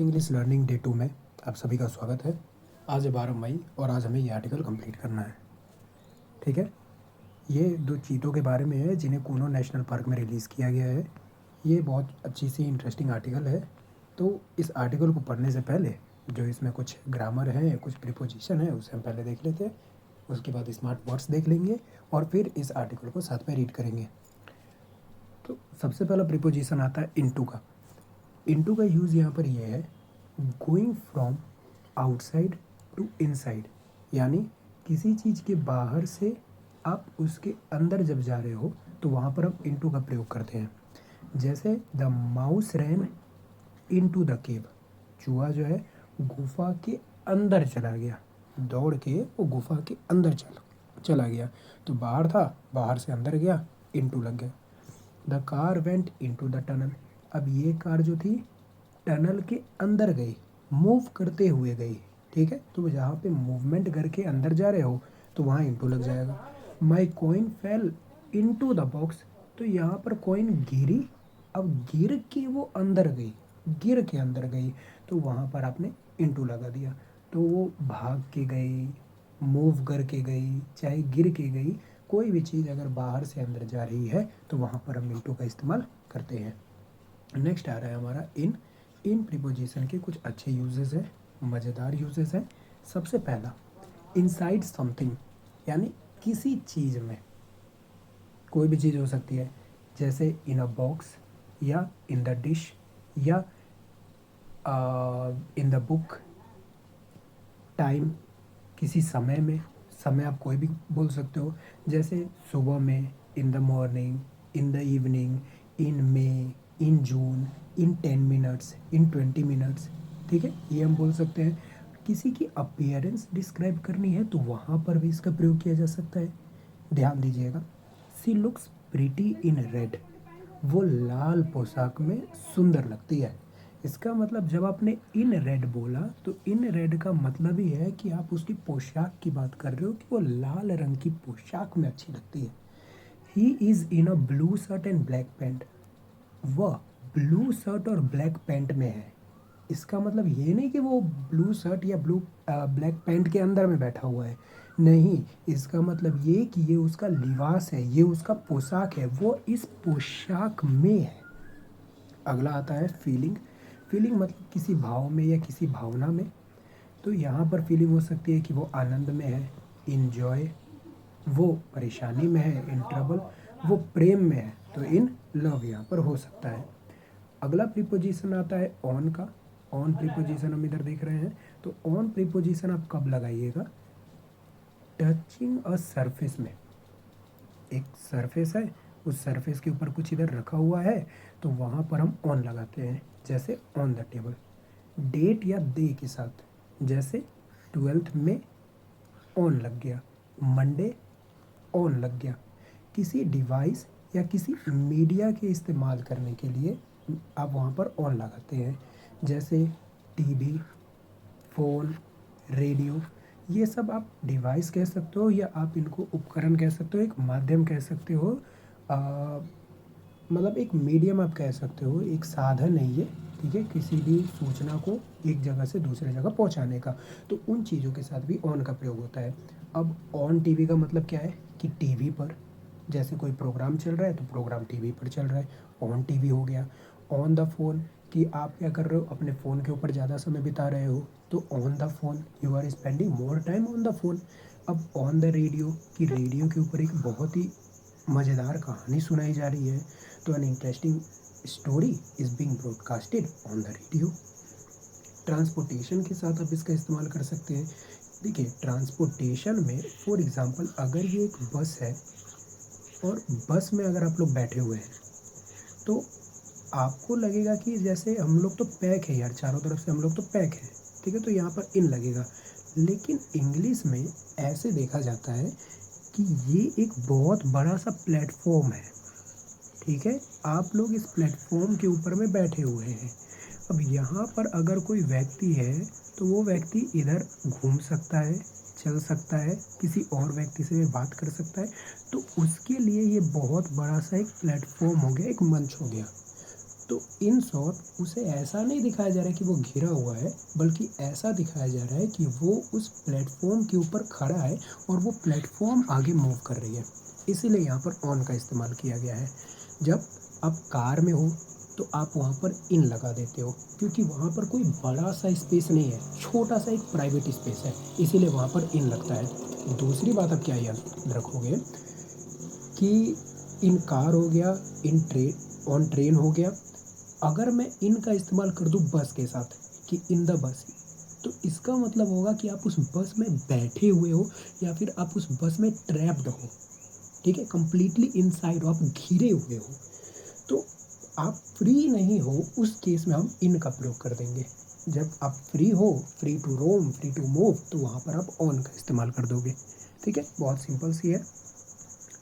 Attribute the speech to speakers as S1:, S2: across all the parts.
S1: English learning day 2 में आप सभी का स्वागत है। आज है 12 मई और आज हमें ये आर्टिकल कंप्लीट करना है। ठीक है, ये दो चीतों के बारे में है जिन्हें कूनो नेशनल पार्क में रिलीज़ किया गया है। ये बहुत अच्छी सी इंटरेस्टिंग आर्टिकल है। तो इस आर्टिकल को पढ़ने से पहले जो इसमें कुछ ग्रामर है, कुछ प्रीपोजिशन है, उसे हम पहले देख लेते हैं। उसके बाद स्मार्ट वर्ड्स देख लेंगे और फिर इस आर्टिकल को साथ में रीड करेंगे। तो सबसे पहला प्रीपोजिशन आता है इनटू का। इनटू का यूज़ यहाँ पर ये है going from outside to inside, यानी किसी चीज़ के बाहर से आप उसके अंदर जब जा रहे हो तो वहाँ पर हम इनटू का प्रयोग करते हैं। जैसे the mouse ran into the cave, चूहा जो है गुफा के अंदर चला गया, दौड़ के वो गुफा के अंदर चला गया। तो बाहर था, बाहर से अंदर गया, इनटू लग गया। The car went into the tunnel, अब ये कार जो थी टनल के अंदर गई, मूव करते हुए गई। ठीक है, तो जहाँ पे मूवमेंट करके अंदर जा रहे हो तो वहाँ इनटू लग जाएगा। My coin fell into the box, तो यहाँ पर कॉइन गिरी, अब गिर के वो अंदर गई, गिर के अंदर गई, तो वहाँ पर आपने इनटू लगा दिया। तो वो भाग के गई, मूव करके गई, चाहे गिर के गई, कोई भी चीज़ अगर बाहर से अंदर जा रही है तो वहाँ पर हम इनटू का इस्तेमाल करते हैं। नेक्स्ट आ रहा है हमारा इन प्रीपोजिशन के कुछ अच्छे यूजेस हैं, मज़ेदार यूजेस हैं। सबसे पहला इनसाइड समथिंग, यानी किसी चीज़ में, कोई भी चीज़ हो सकती है, जैसे इन अ बॉक्स या इन द डिश या इन द बुक। टाइम, किसी समय में, समय आप कोई भी बोल सकते हो, जैसे सुबह में, in the morning, in the evening, in may, in June, in 10 minutes, in 20 minutes. ठीक है, ये हम बोल सकते हैं। किसी की अपीयरेंस डिस्क्राइब करनी है तो वहाँ पर भी इसका प्रयोग किया जा सकता है। ध्यान दीजिएगा, सी लुक्स प्रीटी इन रेड, वो लाल पोशाक में सुंदर लगती है। इसका मतलब जब आपने इन रेड बोला तो इन रेड का मतलब ही है कि आप उसकी पोशाक की बात कर रहे हो कि वो लाल रंग की पोशाक में अच्छी लगती है। He is in a blue shirt and black pant, वह ब्लू शर्ट और ब्लैक पैंट में है। इसका मतलब ये नहीं कि वो ब्लू शर्ट या ब्लैक पैंट के अंदर में बैठा हुआ है, नहीं, इसका मतलब ये कि ये उसका लिबास है, ये उसका पोशाक है, वो इस पोशाक में है। अगला आता है फीलिंग। फीलिंग मतलब किसी भाव में या किसी भावना में। तो यहाँ पर फीलिंग हो सकती है कि वो आनंद में है, इन जॉय, वो परेशानी में है, इन ट्रबल, वो प्रेम में है, तो इन लव यहाँ पर हो सकता है। अगला प्रीपोजिशन आता है ऑन का। ऑन प्रीपोजिशन हम इधर देख रहे हैं, तो ऑन प्रीपोजिशन आप कब लगाइएगा? टचिंग अ सरफेस में, एक सरफेस है, उस सरफेस के ऊपर कुछ इधर रखा हुआ है तो वहाँ पर हम ऑन लगाते हैं, जैसे ऑन द टेबल। डेट या डे के साथ, जैसे 12th में ऑन लग गया, मंडे ऑन लग गया। किसी डिवाइस या किसी मीडिया के इस्तेमाल करने के लिए आप वहाँ पर ऑन लगाते हैं, जैसे टीवी, फ़ोन, रेडियो। ये सब आप डिवाइस कह सकते हो या आप इनको उपकरण कह सकते हो, एक माध्यम कह सकते हो, मतलब एक मीडियम आप कह सकते हो, एक साधन है ये। ठीक है, किसी भी सूचना को एक जगह से दूसरे जगह पहुंचाने का, तो उन चीज़ों के साथ भी ऑन का प्रयोग होता है। अब ऑन टीवी का मतलब क्या है कि टीवी पर, जैसे कोई प्रोग्राम चल रहा है तो प्रोग्राम टीवी पर चल रहा है, ऑन टीवी हो गया। ऑन द फ़ोन, कि आप क्या कर रहे हो, अपने फ़ोन के ऊपर ज़्यादा समय बिता रहे हो, तो on the phone, you are spending more time on the phone. अब ऑन द रेडियो, कि रेडियो के ऊपर एक बहुत ही मज़ेदार कहानी सुनाई जा रही है, तो an interesting story is being broadcasted on the radio. Transportation के साथ आप इसका इस्तेमाल कर सकते हैं। देखिए, ट्रांसपोर्टेशन में फॉर एग्ज़ाम्पल अगर ये एक बस है और बस में अगर आप लोग बैठे हुए हैं तो आपको लगेगा कि जैसे हम लोग तो पैक है यार, चारों तरफ से हम लोग तो पैक हैं। ठीक है, तो यहाँ पर इन लगेगा। लेकिन इंग्लिश में ऐसे देखा जाता है कि ये एक बहुत बड़ा सा प्लेटफॉर्म है। ठीक है, आप लोग इस प्लेटफॉर्म के ऊपर में बैठे हुए हैं। अब यहाँ पर अगर कोई व्यक्ति है तो वो व्यक्ति इधर घूम सकता है, चल सकता है, किसी और व्यक्ति से बात कर सकता है, तो उसके लिए ये बहुत बड़ा सा एक प्लेटफॉर्म हो गया, एक मंच हो गया। तो इन शॉर्ट उसे ऐसा नहीं दिखाया जा रहा है कि वो घिरा हुआ है, बल्कि ऐसा दिखाया जा रहा है कि वो उस प्लेटफॉर्म के ऊपर खड़ा है और वो प्लेटफॉर्म आगे मूव कर रही है। इसीलिए यहाँ पर ऑन का इस्तेमाल किया गया है। जब आप कार में हो तो आप वहाँ पर इन लगा देते हो, क्योंकि वहाँ पर कोई बड़ा सा स्पेस नहीं है, छोटा सा एक प्राइवेट स्पेस है, इसीलिए वहाँ पर इन लगता है। दूसरी बात आप क्या याद रखोगे कि इन कार हो गया, इन ट्रेन, ऑन ट्रेन हो गया। अगर मैं इन का इस्तेमाल कर दूँ बस के साथ कि इन द बस, तो इसका मतलब होगा कि आप उस बस में बैठे हुए हो या फिर आप उस बस में ट्रैप्ड हो। ठीक है, कंप्लीटली इनसाइड हो, आप घिरे हुए हो, तो आप फ्री नहीं हो। उस केस में हम इन का प्रयोग कर देंगे। जब आप फ्री हो, free to roam, free to move, तो वहाँ पर आप ऑन का इस्तेमाल कर दोगे। ठीक है, बहुत सिंपल सी है।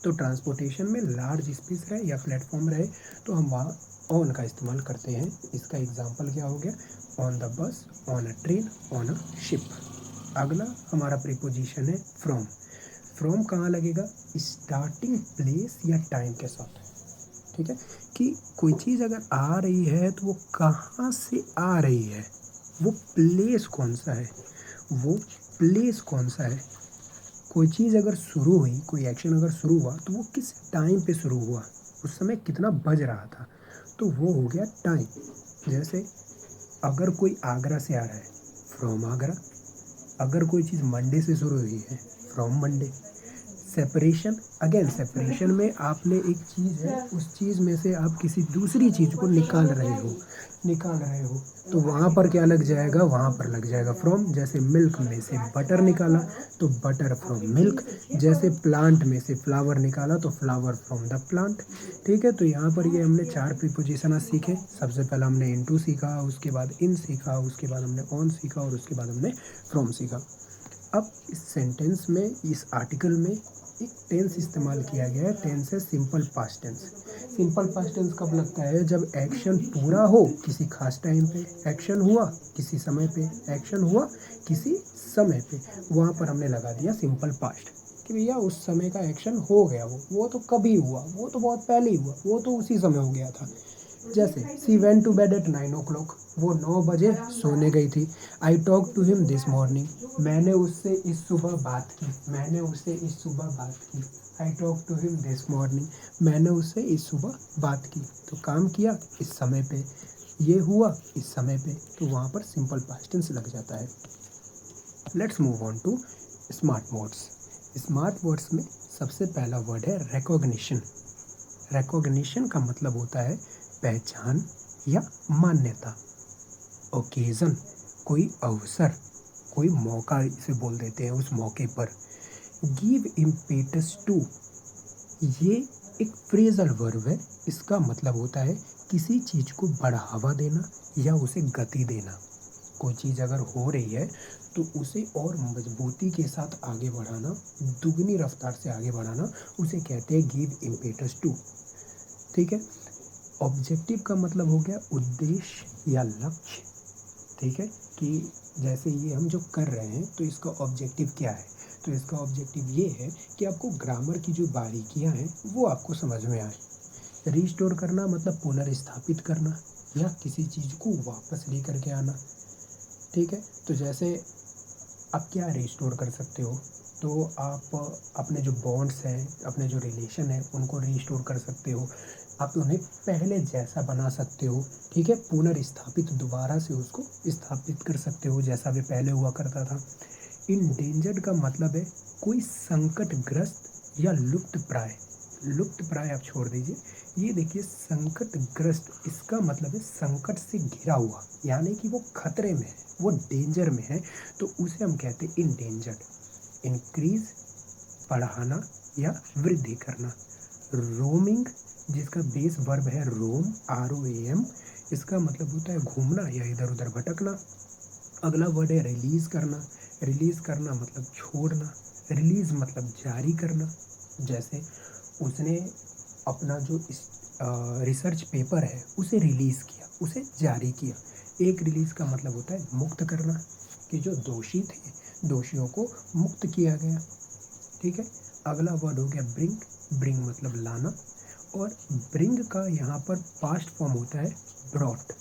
S1: तो ट्रांसपोर्टेशन में लार्ज स्पेस रहे या प्लेटफॉर्म रहे तो हम वहाँ ऑन का इस्तेमाल करते हैं। इसका एग्जाम्पल क्या हो गया? On the bus, on a train, on a ship. अगला हमारा प्रीपोजिशन है फ्रॉम। फ्रॉम कहाँ लगेगा? स्टार्टिंग प्लेस या टाइम के साथ। ठीक है, कि कोई चीज़ अगर आ रही है तो वो कहाँ से आ रही है, वो प्लेस कौन सा है, वो प्लेस कौन सा है। कोई चीज़ अगर शुरू हुई, कोई एक्शन अगर शुरू हुआ तो वो किस टाइम पे शुरू हुआ, उस समय कितना बज रहा था, तो वो हो गया टाइम। जैसे अगर कोई आगरा से आ रहा है, फ्रॉम आगरा। अगर कोई चीज़ मंडे से शुरू हुई है, from Monday. Separation, again separation में आपने एक चीज़ है, उस चीज़ में से आप किसी दूसरी चीज़ को निकाल रहे हो, तो वहाँ पर क्या लग जाएगा? वहाँ पर लग जाएगा फ्रॉम। जैसे मिल्क में से बटर निकाला तो बटर फ्रॉम मिल्क। जैसे प्लांट में से फ्लावर निकाला तो फ्लावर फ्रॉम द प्लांट। ठीक है, तो यहाँ पर ये हमने 4 प्रीपोजिशन सीखे। सबसे पहले हमने इनटू सीखा, उसके बाद इन सीखा, उसके बाद हमने ऑन सीखा और उसके बाद हमने फ्रॉम सीखा। अब इस सेंटेंस में, इस आर्टिकल में एक टेंस इस्तेमाल किया गया है। टेंस है simple past tense. Simple past tense कब लगता है? जब एक्शन पूरा हो, किसी खास टाइम पे एक्शन हुआ, किसी समय पे एक्शन हुआ, किसी समय पे, वहाँ पर हमने लगा दिया सिंपल पास्ट कि भैया उस समय का एक्शन हो गया। वो तो कभी हुआ, वो तो बहुत पहले ही हुआ, वो तो उसी समय हो गया था। जैसे she went to bed at 9 o'clock, वो 9 बजे सोने गई थी। I talk to him this morning, मैंने उससे इस सुबह बात की। I talk to him this morning, मैंने उससे इस सुबह बात की। तो काम किया इस समय पे, ये हुआ इस समय पे, तो वहाँ पर सिंपल पास्ट टेंस लग जाता है। Let's move on to smart words. Smart words में सबसे पहला वर्ड है रिकॉग्निशन। रिकॉग्निशन का मतलब होता है पहचान या मान्यता। ओकेजन, कोई अवसर, कोई मौका इसे बोल देते हैं, उस मौके पर। गिव इम्पेटस टू, ये एक फ्रेजल वर्ब है। इसका मतलब होता है किसी चीज़ को बढ़ावा देना या उसे गति देना। कोई चीज़ अगर हो रही है तो उसे और मजबूती के साथ आगे बढ़ाना, दुगनी रफ्तार से आगे बढ़ाना, उसे कहते हैं गिव इम्पेटस टू। ठीक है, ऑब्जेक्टिव का मतलब हो गया उद्देश्य या लक्ष्य। ठीक है, कि जैसे ये हम जो कर रहे हैं तो इसका ऑब्जेक्टिव क्या है? तो इसका ऑब्जेक्टिव ये है कि आपको ग्रामर की जो बारीकियां हैं वो आपको समझ में आए। रिस्टोर करना मतलब पुनर्स्थापित करना या किसी चीज़ को वापस लेकर के आना। ठीक है, तो जैसे आप क्या रिस्टोर कर सकते हो? तो आप अपने जो बॉन्ड्स हैं, अपने जो रिलेशन है, उनको रिस्टोर कर सकते हो। आप उन्हें पहले जैसा बना सकते हो। ठीक है, पुनर्स्थापित, दोबारा से उसको स्थापित कर सकते हो जैसा वे पहले हुआ करता था। इंडेंजर्ड का मतलब है कोई संकटग्रस्त या लुप्त प्राय। लुप्त प्राय आप छोड़ दीजिए, ये देखिए संकटग्रस्त, इसका मतलब है संकट से घिरा हुआ, यानी कि वो खतरे में है, वो डेंजर में है, तो उसे हम कहते हैं इंडेंजर्ड। इंक्रीज, बढ़ाना या वृद्धि करना। रोमिंग, जिसका बेस वर्ब है रोम, ROAM, इसका मतलब होता है घूमना या इधर उधर भटकना। अगला वर्ड है रिलीज करना। रिलीज करना मतलब छोड़ना, रिलीज मतलब जारी करना। जैसे उसने अपना जो रिसर्च पेपर है उसे रिलीज किया, उसे जारी किया। एक रिलीज का मतलब होता है मुक्त करना, कि जो दोषी थे, दोषियों को मुक्त किया गया। ठीक है, अगला वर्ड हो गया ब्रिंग। ब्रिंग मतलब लाना। और ब्रिंग का यहाँ पर पास्ट फॉर्म होता है ब्रॉट,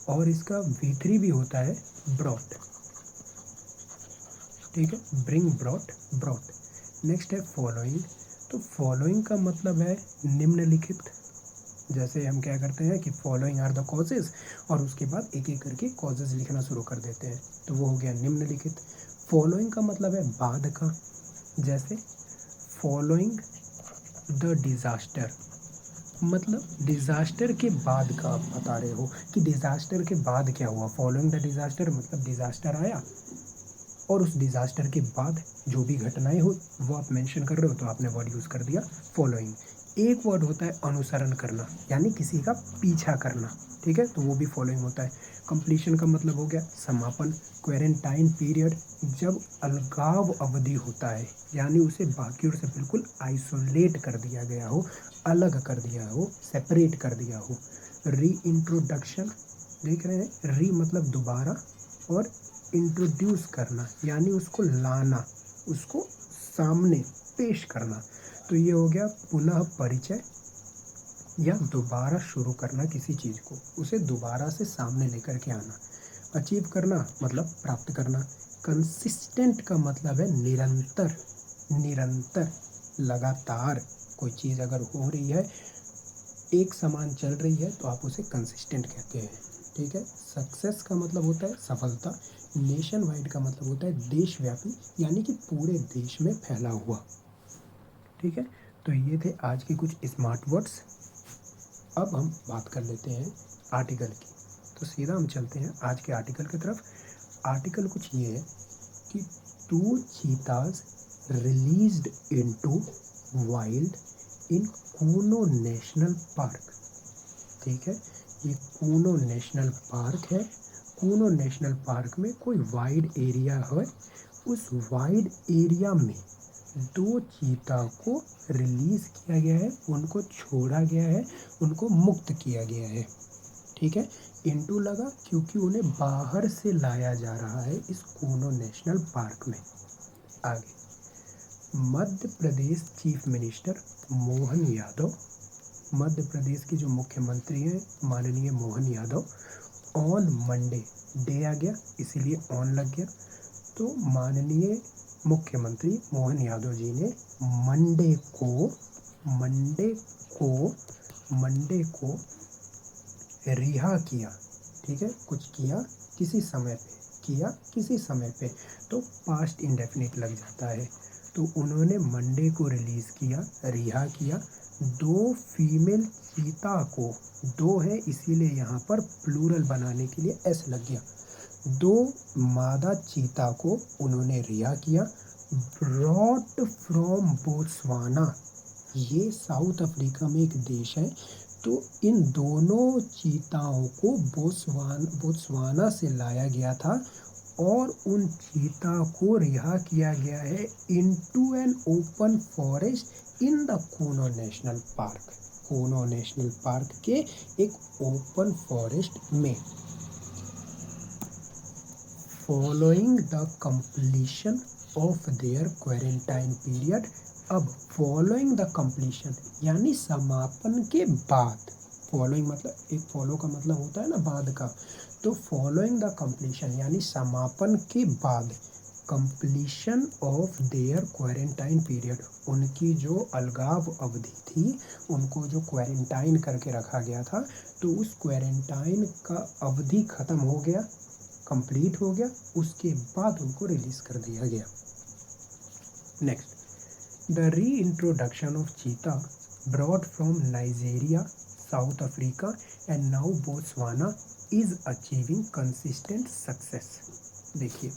S1: और इसका V3 भी होता है ब्रॉट, ठीक है, ब्रिंग ब्रॉट ब्रॉट। नेक्स्ट है फॉलोइंग। तो फॉलोइंग का मतलब है निम्नलिखित। जैसे हम क्या करते हैं कि फॉलोइंग आर द कॉजेज, और उसके बाद एक एक करके कॉजेज लिखना शुरू कर देते हैं, तो वो हो गया निम्नलिखित। फॉलोइंग का मतलब है बाद का, जैसे फॉलोइंग द डिज़ास्टर, मतलब डिज़ास्टर के बाद का आप बता रहे हो कि डिज़ास्टर के बाद क्या हुआ। फॉलोइंग द डिज़ास्टर मतलब डिज़ास्टर आया और उस डिज़ास्टर के बाद जो भी घटनाएं हुई वो आप मेंशन कर रहे हो, तो आपने वर्ड यूज़ कर दिया फॉलोइंग। एक वर्ड होता है अनुसरण करना, यानी किसी का पीछा करना, ठीक है, तो वो भी फॉलोइंग होता है। कंप्लीशन का मतलब हो गया समापन। क्वारंटाइन पीरियड जब अलगाव अवधि होता है, यानी उसे बाकियों से बिल्कुल आइसोलेट कर दिया गया हो, अलग कर दिया हो, सेपरेट कर दिया हो। री इंट्रोडक्शन, देख रहे हैं, री मतलब दोबारा, और इंट्रोड्यूस करना यानी उसको लाना, उसको सामने पेश करना। तो ये हो गया पुनः परिचय या दोबारा शुरू करना किसी चीज़ को, उसे दोबारा से सामने लेकर के आना। अचीव करना मतलब प्राप्त करना। कंसिस्टेंट का मतलब है निरंतर, निरंतर, लगातार। कोई चीज़ अगर हो रही है, एक समान चल रही है, तो आप उसे कंसिस्टेंट कहते हैं, ठीक है। सक्सेस का मतलब होता है सफलता। नेशन वाइड का मतलब होता है देशव्यापी, यानी कि पूरे देश में फैला हुआ, ठीक है। तो ये थे आज के कुछ स्मार्ट वर्ड्स। अब हम बात कर लेते हैं आर्टिकल की। तो सीधा हम चलते हैं आज के आर्टिकल की तरफ। आर्टिकल कुछ ये है कि 2 cheetahs released into wild in Kuno national park, ठीक है। ये कूनो नेशनल पार्क है। कूनो नेशनल पार्क में कोई वाइड एरिया है, उस वाइड एरिया में 2 चीता को रिलीज किया गया है, उनको छोड़ा गया है, उनको मुक्त किया गया है, ठीक है। इनटू लगा क्योंकि उन्हें बाहर से लाया जा रहा है इस कूनो नेशनल पार्क में। आगे, मध्य प्रदेश चीफ मिनिस्टर मोहन यादव, मध्य प्रदेश के जो मुख्यमंत्री हैं माननीय Mohan Yadav, on Monday, day आ गया इसीलिए ऑन लग गया, तो माननीय मुख्यमंत्री मोहन यादव जी ने मंडे को रिहा किया, ठीक है। कुछ किया किसी समय पे, किया किसी समय पे, तो पास्ट इंडेफिनिट लग जाता है। तो उन्होंने मंडे को रिलीज किया, रिहा किया 2 फीमेल चीता को, 2 है इसीलिए यहाँ पर प्लूरल बनाने के लिए एस लग गया। 2 मादा चीता को उन्होंने रिहा किया। ब्रॉट फ्रॉम बोत्सवाना, ये साउथ अफ्रीका में एक देश है, तो इन दोनों चीताओं को बोत्सवाना से लाया गया था और उन चीता को रिहा किया गया है into an open forest in the Kuno national park, Kuno national park के एक ओपन फॉरेस्ट में। Following the completion of their quarantine period, अब फॉलोइंग द कंप्लीशन यानी समापन के बाद, फॉलोइंग मतलब एक फॉलो का मतलब होता है ना बाद का, तो फॉलोइंग द कंप्लीशन यानी समापन के बाद, completion of their quarantine period, उनकी जो अलगाव अवधि थी, उनको जो क्वारंटाइन करके रखा गया था, तो उस क्वारंटाइन का अवधि ख़त्म हो गया, कंप्लीट हो गया, उसके बाद उनको रिलीज़ कर दिया गया। नेक्स्ट, द री इंट्रोडक्शन ऑफ चीता brought from Nigeria, south Africa and now Botswana is achieving consistent success. देखिए,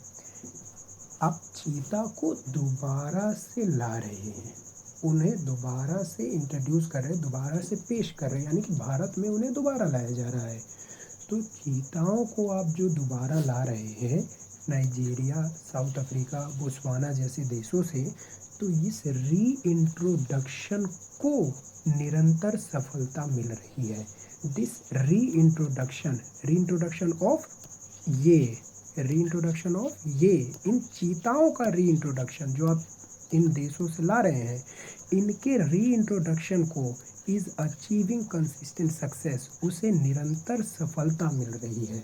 S1: आप चीता को दोबारा से ला रहे हैं, उन्हें दोबारा से इंट्रोड्यूस कर रहे हैं, दोबारा से पेश कर रहे हैं, यानी कि भारत में उन्हें दोबारा लाया जा रहा है। तो चीताओं को आप जो दोबारा ला रहे हैं नाइजीरिया, साउथ अफ्रीका, बोत्सवाना जैसे देशों से, तो इस री इंट्रोडक्शन को निरंतर सफलता मिल रही है। दिस री इंट्रोडक्शन ऑफ ये, री इंट्रोडक्शन ऑफ ये, इन चीताओं का री इंट्रोडक्शन, जो आप इन देशों से ला रहे हैं, इनके रीइंट्रोडक्शन को इज अचीविंग कंसिस्टेंट सक्सेस, उसे निरंतर सफलता मिल रही है।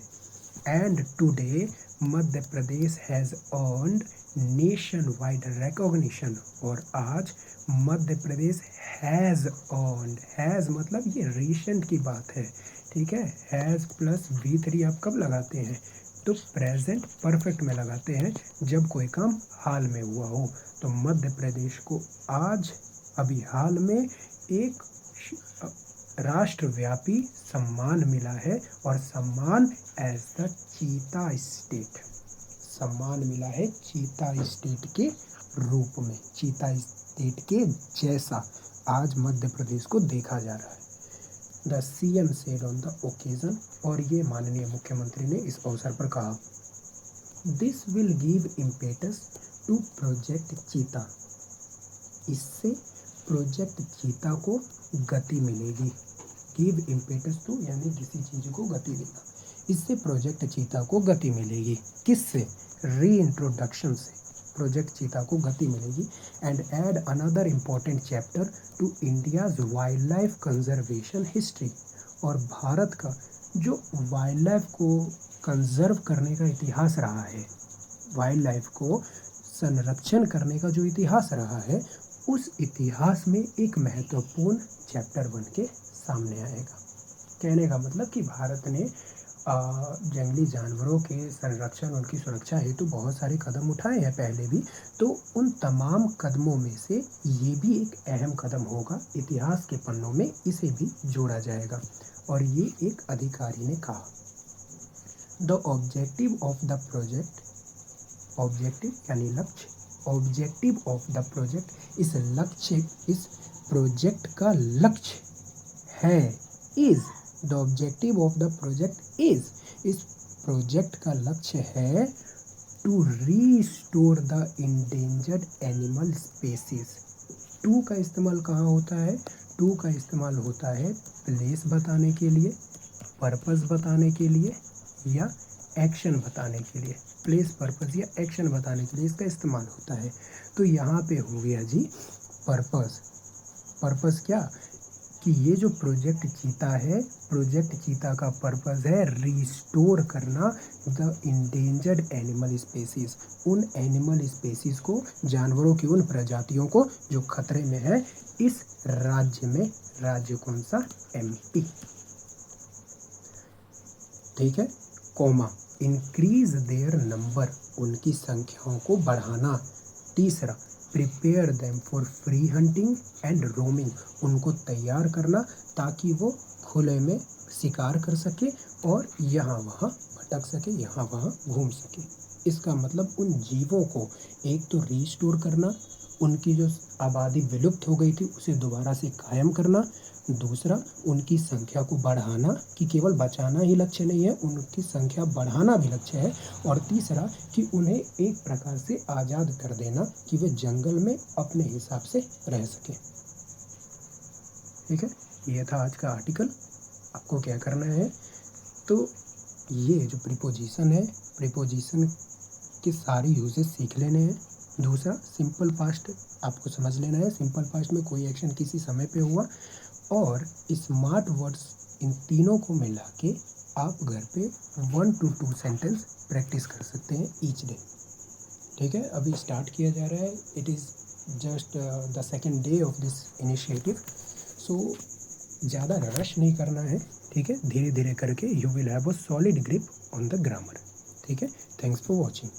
S1: And today Madhya Pradesh has earned nation wide recognition, और आज Madhya Pradesh has earned, has मतलब ये रिसेंट की बात है, ठीक है। हैज़ प्लस V3 आप कब लगाते हैं, तो प्रेजेंट परफेक्ट में लगाते हैं जब कोई काम हाल में हुआ हो। तो मध्य प्रदेश को आज अभी हाल में एक राष्ट्रव्यापी सम्मान मिला है, और सम्मान एज द चीता स्टेट, सम्मान मिला है चीता स्टेट के रूप में, चीता स्टेट के जैसा आज मध्य प्रदेश को देखा जा रहा है। The CM said on the occasion, और ये माननीय मुख्यमंत्री ने इस अवसर पर कहा, this will give impetus to project cheetah, इससे प्रोजेक्ट चीता को गति मिलेगी। गिव इम्पेटस टू यानी किसी चीज़ को गति देना, इससे प्रोजेक्ट चीता को गति मिलेगी। किससे, रीइंट्रोडक्शन से प्रोजेक्ट चीता को गति मिलेगी। And add another important chapter to India's wildlife conservation history, और भारत का जो वाइल्ड लाइफ को कंजर्व करने का इतिहास रहा है, वाइल्ड लाइफ को संरक्षण करने का जो इतिहास रहा है, उस इतिहास में एक महत्वपूर्ण चैप्टर बन के सामने आएगा। कहने का मतलब कि भारत ने जंगली जानवरों के संरक्षण, उनकी सुरक्षा हेतु बहुत सारे कदम उठाए हैं पहले भी, तो उन तमाम कदमों में से ये भी एक अहम कदम होगा, इतिहास के पन्नों में इसे भी जोड़ा जाएगा। और ये एक अधिकारी ने कहा, the objective of the project, objective यानी लक्ष्य, ऑब्जेक्टिव ऑफ द प्रोजेक्ट, इस लक्ष्य, इस प्रोजेक्ट का लक्ष्य है, is the objective of the project is, इस प्रोजेक्ट का लक्ष्य है to restore the endangered animal species. To का इस्तेमाल कहाँ होता है, टू का इस्तेमाल होता है प्लेस बताने के लिए, पर्पस बताने के लिए, या एक्शन बताने के लिए। प्लेस, पर्पस या एक्शन बताने के लिए इसका इस्तेमाल होता है। तो यहाँ पे हो गया जी पर्पस। पर्पस क्या, कि ये जो प्रोजेक्ट चीता है, प्रोजेक्ट चीता का पर्पस है रिस्टोर करना द इंडेंजर्ड एनिमल स्पेसीज, उन एनिमल स्पेसीज को, जानवरों की उन प्रजातियों को जो खतरे में है इस राज्य में। राज्य कौन सा, MP, ठीक है। कॉमा, इंक्रीज देयर नंबर, उनकी संख्याओं को बढ़ाना। तीसरा, prepare them for free hunting and roaming, उनको तैयार करना ताकि वो खुले में शिकार कर सके और यहाँ वहाँ भटक सके, यहाँ वहाँ घूम सके। इसका मतलब उन जीवों को एक तो रीस्टोर करना, उनकी जो आबादी विलुप्त हो गई थी उसे दोबारा से कायम करना, दूसरा उनकी संख्या को बढ़ाना, कि केवल बचाना ही लक्ष्य नहीं है, उनकी संख्या बढ़ाना भी लक्ष्य है, और तीसरा कि उन्हें एक प्रकार से आज़ाद कर देना कि वे जंगल में अपने हिसाब से रह सकें। ठीक है, ये था आज का आर्टिकल। आपको क्या करना है, तो ये जो प्रीपोजिशन है, प्रीपोजिशन के सारे यूजेस सीख लेने हैं। दूसरा, सिंपल पास्ट आपको समझ लेना है, सिंपल पास्ट में कोई एक्शन किसी समय पे हुआ, और स्मार्ट वर्ड्स, इन तीनों को मिला के आप घर पे 1 to 2 सेंटेंस प्रैक्टिस कर सकते हैं ईच डे। ठीक है, अभी स्टार्ट किया जा रहा है, it is just the second day of this initiative, so ज़्यादा रश नहीं करना है। ठीक है, धीरे धीरे करके you will have a solid grip on the grammar. ठीक है, थैंक्स फॉर वॉचिंग।